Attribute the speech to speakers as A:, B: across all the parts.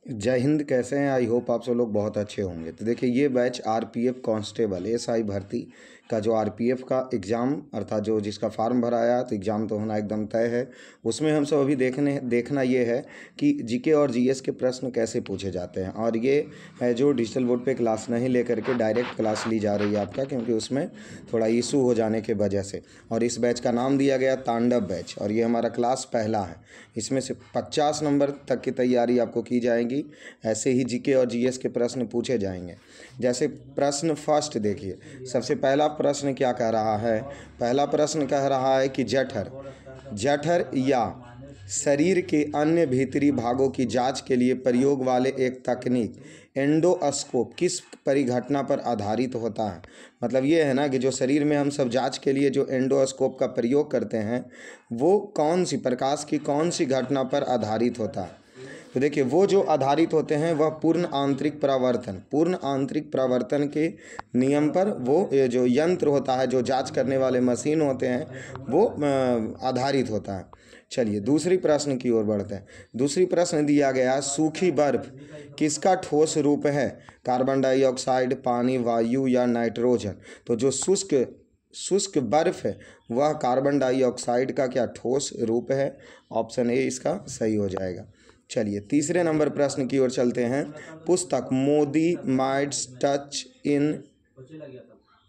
A: जय हिंद। कैसे हैं? आई होप आप सब लोग बहुत अच्छे होंगे। तो देखिए, ये बैच आरपीएफ कांस्टेबल एसआई भर्ती का जो आरपीएफ का एग्ज़ाम अर्थात जो जिसका फार्म भराया, तो एग्ज़ाम तो होना एकदम तय है। उसमें हम सब अभी देखना ये है कि जीके और जीएस के प्रश्न कैसे पूछे जाते हैं। और ये है जो डिजिटल बोर्ड पे क्लास नहीं लेकर के डायरेक्ट क्लास ली जा रही है आपका, क्योंकि उसमें थोड़ा इशू हो जाने के वजह से। और इस बैच का नाम दिया गया तांडव बैच, और ये हमारा क्लास पहला है। इसमें से 50 नंबर तक की तैयारी आपको की जाएगी। ऐसे ही जीके और जीएस के प्रश्न पूछे जाएंगे। जैसे प्रश्न फर्स्ट देखिए, सबसे पहला प्रश्न क्या कह रहा है? पहला प्रश्न कह रहा है कि जठर या शरीर के अन्य भीतरी भागों की जांच के लिए प्रयोग वाले एक तकनीक एंडोस्कोप किस परिघटना पर आधारित होता है। मतलब ये है ना कि जो शरीर में हम सब जांच के लिए जो एंडोस्कोप का प्रयोग करते हैं, वो कौन सी प्रकाश की कौन सी घटना पर आधारित होता है। तो देखिए, वो जो आधारित होते हैं वह पूर्ण आंतरिक परावर्तन के नियम पर, वो ये जो यंत्र होता है, जो जांच करने वाले मशीन होते हैं, वो आधारित होता है। चलिए दूसरी प्रश्न की ओर बढ़ते हैं। दूसरी प्रश्न दिया गया, सूखी बर्फ किसका ठोस रूप है? कार्बन डाइऑक्साइड, पानी, वायु या नाइट्रोजन। तो जो शुष्क बर्फ है वह कार्बन डाइऑक्साइड का क्या ठोस रूप है। ऑप्शन ए इसका सही हो जाएगा। चलिए तीसरे नंबर प्रश्न की ओर चलते हैं। पुस्तक Modi mites touch in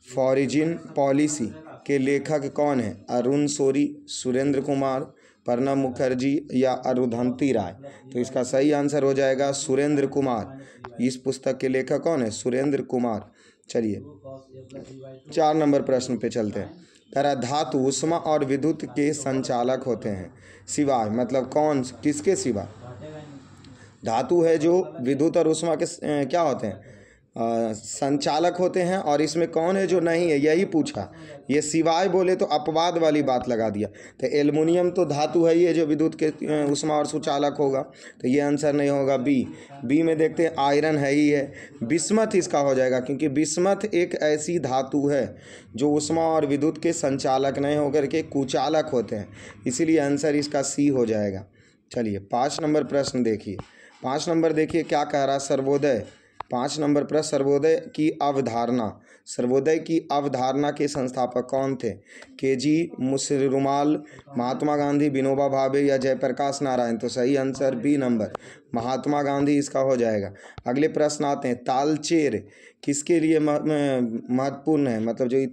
A: foreign policy के लेखक कौन है? अरुण शोरी, सुरेंद्र कुमार, प्रणब मुखर्जी या अरुंधति राय। तो इसका सही आंसर हो जाएगा सुरेंद्र कुमार। इस पुस्तक के लेखक कौन है? सुरेंद्र कुमार। चलिए 4 नंबर प्रश्न पे चलते हैं। करा धातु उष्मा और विद्युत के संचालक होते हैं, सिवाय मतलब कौन किसके सिवा? धातु है जो विद्युत और उष्मा के क्या होते हैं? संचालक होते हैं। और इसमें कौन है जो नहीं है, यही पूछा। ये सिवाय बोले तो अपवाद वाली बात लगा दिया। तो एल्युमिनियम तो धातु है, ये जो विद्युत के उष्मा और सुचालक होगा। तो ये आंसर नहीं होगा। बी में देखते हैं, आयरन है ही है। बिस्मथ इसका हो जाएगा, क्योंकि बिस्मथ एक ऐसी धातु है जो उष्मा और विद्युत के संचालक नहीं होकर के कुचालक होते हैं, इसीलिए आंसर इसका सी हो जाएगा। चलिए 5 नंबर प्रश्न देखिए। 5 नंबर देखिए क्या कह रहा है। सर्वोदय 5 नंबर प्रश्न, सर्वोदय की अवधारणा के संस्थापक कौन थे? केजी मुसरुमाल, महात्मा गांधी, विनोबा भावे या जयप्रकाश नारायण। तो सही answer B number, Mahatma Gandhi इसका हो जाएगा। अगले प्रश्न आते हैं, तालचेर किसके लिए महत्वपूर्ण है? मतलब जो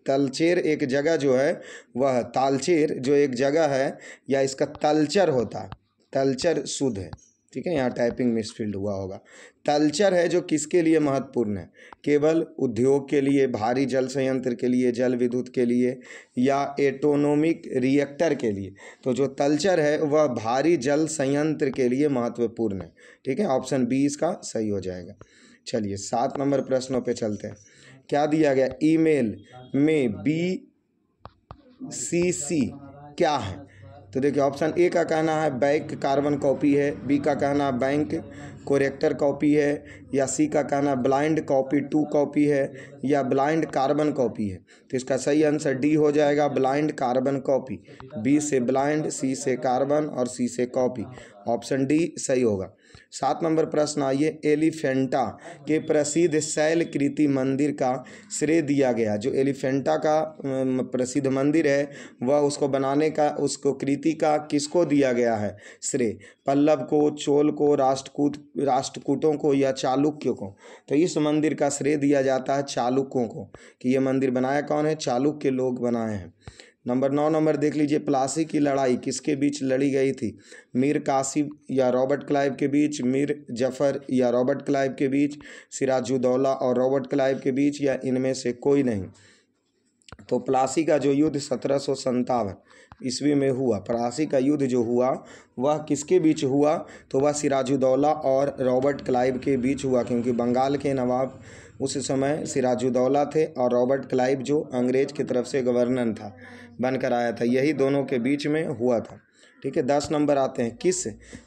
A: तलचेर एक जगह जो है, वह तालचेर जो एक जगह है या इसका तलचर होता है, तलचर शुद्ध है, ठीक है। यहाँ टाइपिंग मिसफील्ड हुआ होगा। तलचर है जो किसके लिए महत्वपूर्ण है? केवल उद्योग के लिए, भारी जल संयंत्र के लिए, जल विद्युत के लिए या एटोनोमिक रिएक्टर के लिए। तो जो तलचर है वह भारी जल संयंत्र के लिए महत्वपूर्ण है, ठीक है। ऑप्शन बी इसका सही हो जाएगा। चलिए 7 नंबर प्रश्नों पे चलते हैं। क्या दिया गया? ईमेल में BCC क्या है? तो देखिए, ऑप्शन ए का कहना है बैक कार्बन कॉपी है, बी का कहना बैंक कोरेक्टर कॉपी है, या सी का कहना ब्लाइंड कॉपी टू कॉपी है, या ब्लाइंड कार्बन कॉपी है। तो इसका सही आंसर डी हो जाएगा, ब्लाइंड कार्बन कॉपी। बी से ब्लाइंड, सी से कार्बन और सी से कॉपी। ऑप्शन डी सही होगा। 7 नंबर प्रश्न आइए, एलिफेंटा के प्रसिद्ध शैलकृति मंदिर का श्रेय दिया गया। जो एलिफेंटा का प्रसिद्ध मंदिर है, वह उसको बनाने का, उसको कृति का किसको दिया गया है श्रेय? पल्लव को, चोल को, राष्ट्रकूटों को या चालुक्यों को? तो इस मंदिर का श्रेय दिया जाता है चालुक्यों को, कि ये मंदिर बनाया कौन है? चालुक्य लोग बनाए हैं। नंबर 9 नंबर देख लीजिए, प्लासी की लड़ाई किसके बीच लड़ी गई थी? मीर कासिम या रॉबर्ट क्लाइव के बीच, मीर जफर या रॉबर्ट क्लाइव के बीच, सिराजुद्दौला और रॉबर्ट क्लाइव के बीच, या इनमें से कोई नहीं? तो प्लासी का जो युद्ध 1757 ईस्वी में हुआ, प्लासी का युद्ध जो हुआ वह किसके बीच हुआ? तो वह सिराजुद्दौला और रॉबर्ट क्लाइव के बीच हुआ, क्योंकि बंगाल के नवाब उस समय सिराजुद्दौला थे और रॉबर्ट क्लाइव जो अंग्रेज की तरफ से गवर्नर था, बनकर आया था, यही दोनों के बीच में हुआ था, ठीक है। 10 नंबर आते हैं, किस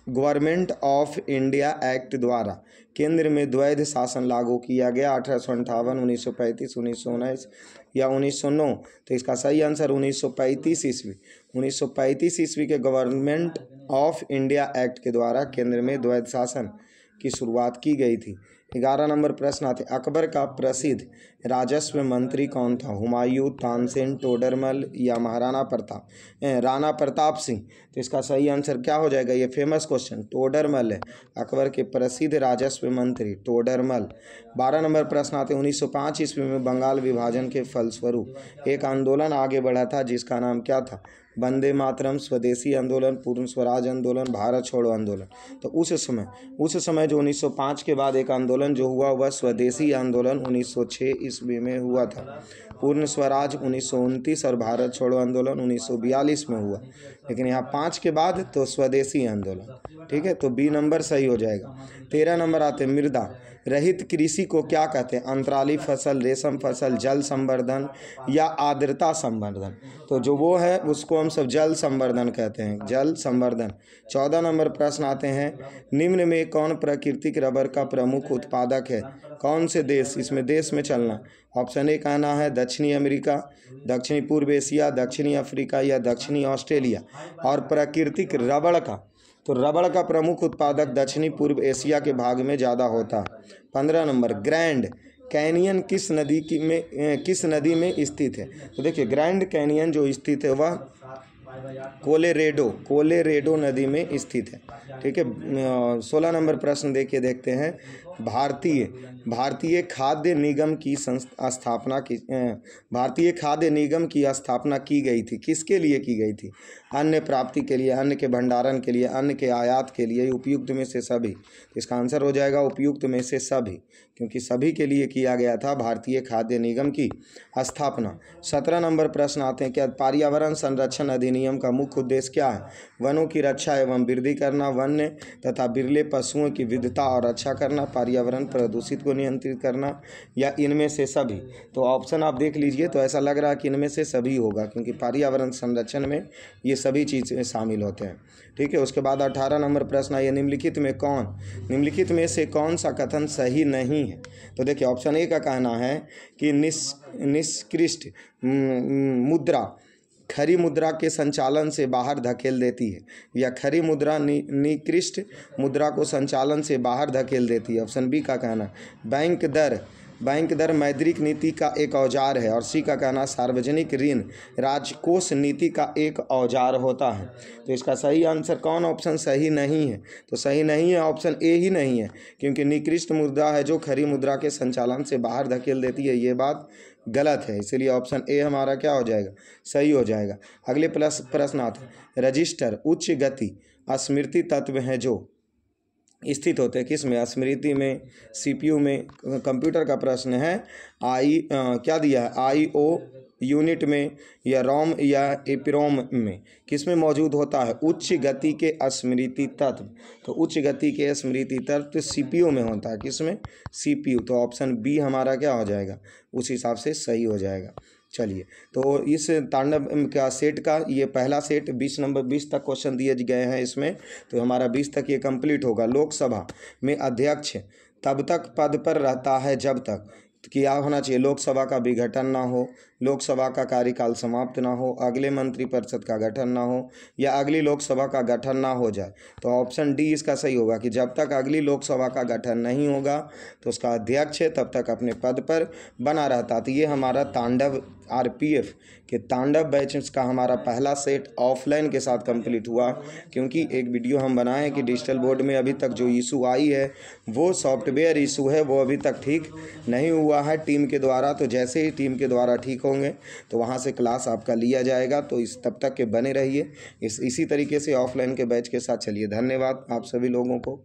A: गवर्नमेंट ऑफ इंडिया एक्ट द्वारा केंद्र में द्वैध शासन लागू किया गया? 1858, 1935, 1919 या 1909। तो इसका सही आंसर 1935 ईस्वी। 1935 ईस्वी के गवर्नमेंट ऑफ इंडिया एक्ट के द्वारा केंद्र में द्वैध शासन की शुरुआत की गई थी। 11 नंबर प्रश्न आते अकबर का प्रसिद्ध राजस्व मंत्री कौन था? हुमायूं, तानसेन, टोडरमल या महाराणा प्रताप राणा प्रताप सिंह। तो इसका सही आंसर क्या हो जाएगा? ये फेमस क्वेश्चन टोडरमल है, अकबर के प्रसिद्ध राजस्व मंत्री टोडरमल। 12 नंबर प्रश्न आते 1905 ईस्वी में बंगाल विभाजन के फलस्वरूप एक आंदोलन आगे बढ़ा था जिसका नाम क्या था? वंदे मातरम, स्वदेशी आंदोलन, पूर्ण स्वराज आंदोलन, भारत छोड़ो आंदोलन। तो उस समय जो 1905 के बाद एक आंदोलन जो हुआ वह स्वदेशी आंदोलन 1906 ईस्वी में हुआ था। पूर्ण स्वराज 1929 और भारत छोड़ो आंदोलन 1942 में हुआ। लेकिन यहाँ 5 के बाद तो स्वदेशी आंदोलन। ठीक है, तो बी नंबर सही हो जाएगा। 13 नंबर आते मृदा रहित कृषि को क्या कहते हैं? अंतराली फसल, रेशम फसल, जल संवर्धन या आर्द्रता संवर्धन। तो जो वो है उसको हम सब जल संवर्धन कहते हैं, जल संवर्धन। 14 नंबर प्रश्न आते हैं निम्न में कौन प्राकृतिक रबर का प्रमुख उत्पादक है? कौन से देश? इसमें देश में चलना। ऑप्शन ए कहना है दक्षिणी अमेरिका, दक्षिणी पूर्व एशिया, दक्षिणी अफ्रीका या दक्षिणी ऑस्ट्रेलिया। और प्राकृतिक रबड़ का, तो रबड़ का प्रमुख उत्पादक दक्षिणी पूर्व एशिया के भाग में ज़्यादा होता है। 15 नंबर ग्रैंड कैनियन किस नदी में स्थित है? तो देखिए ग्रैंड कैनियन जो स्थित है वह कोलोरेडो नदी में स्थित है। ठीक है, 16 नंबर प्रश्न देखते हैं भारतीय खाद्य निगम की स्थापना की गई थी। किसके लिए की गई थी? अन्न प्राप्ति के लिए, अन्न के भंडारण के लिए, अन्न के आयात के लिए, उपयुक्त में से सभी। इसका आंसर हो जाएगा उपयुक्त में से सभी, क्योंकि सभी के लिए किया गया था भारतीय खाद्य निगम की स्थापना। 17 नंबर प्रश्न आते हैं क्या पर्यावरण संरक्षण अधिनियम का मुख्य उद्देश्य क्या है? वनों की रक्षा एवं वृद्धि करना, वन्य तथा बिरले पशुओं की विविधता और रक्षा करना, पर्यावरण प्रदूषित को नियंत्रित करना या इनमें से सभी। तो ऑप्शन आप देख लीजिए, तो ऐसा लग रहा है कि इनमें से सभी होगा, क्योंकि पर्यावरण संरक्षण में ये सभी चीज़ें शामिल होते हैं। ठीक है, उसके बाद 18 नंबर प्रश्न है निम्नलिखित में से कौन सा कथन सही नहीं है? तो देखिए ऑप्शन ए का कहना है कि निष्कृष्ट मुद्रा खरी मुद्रा के संचालन से बाहर धकेल देती है, या खरी मुद्रा निकृष्ट मुद्रा को संचालन से बाहर धकेल देती है। ऑप्शन बी का कहना बैंक दर मौद्रिक नीति का एक औजार है, और सी का कहना सार्वजनिक ऋण राजकोष नीति का एक औजार होता है। तो इसका सही आंसर कौन ऑप्शन सही नहीं है? तो सही नहीं है, ऑप्शन ए ही नहीं है, क्योंकि निकृष्ट मुद्रा है जो खरी मुद्रा के संचालन से बाहर धकेल देती है, ये बात गलत है। इसलिए ऑप्शन ए हमारा क्या हो जाएगा? सही हो जाएगा। अगले प्रश्न आते रजिस्टर उच्च गति स्मृति तत्व हैं जो स्थित होते हैं किस में? स्मृति में, सीपीयू में। कंप्यूटर का प्रश्न है क्या दिया है? आईओ यूनिट में या रोम या एपीरोम में, किस में मौजूद होता है? उच्च गति के स्मृति तत्व। तो उच्च गति के स्मृति तत्व सीपीयू में होता है, किस में? सीपीयू। तो ऑप्शन बी हमारा क्या हो जाएगा? उस हिसाब से सही हो जाएगा। चलिए, तो इस तांडव का सेट का ये पहला सेट 20 तक क्वेश्चन दिए गए हैं इसमें, तो हमारा 20 तक ये कंप्लीट होगा। लोकसभा में अध्यक्ष तब तक पद पर रहता है जब तक क्या होना चाहिए? लोकसभा का विघटन ना हो, लोकसभा का कार्यकाल समाप्त ना हो, अगले मंत्रिपरिषद का गठन ना हो, या अगली लोकसभा का गठन ना हो जाए। तो ऑप्शन डी इसका सही होगा कि जब तक अगली लोकसभा का गठन नहीं होगा तो उसका अध्यक्ष तब तक अपने पद पर बना रहता। तो ये हमारा तांडव आरपीएफ के तांडव बैच का हमारा पहला सेट ऑफलाइन के साथ कंप्लीट हुआ, क्योंकि एक वीडियो हम बनाए कि डिजिटल बोर्ड में अभी तक जो इशू आई है वो सॉफ्टवेयर इशू है, वो अभी तक ठीक नहीं हुआ है टीम के द्वारा। तो जैसे ही टीम के द्वारा ठीक होंगे तो वहाँ से क्लास आपका लिया जाएगा। तो इस तब तक के बने रहिए इसी तरीके से ऑफलाइन के बैच के साथ। चलिए, धन्यवाद आप सभी लोगों को।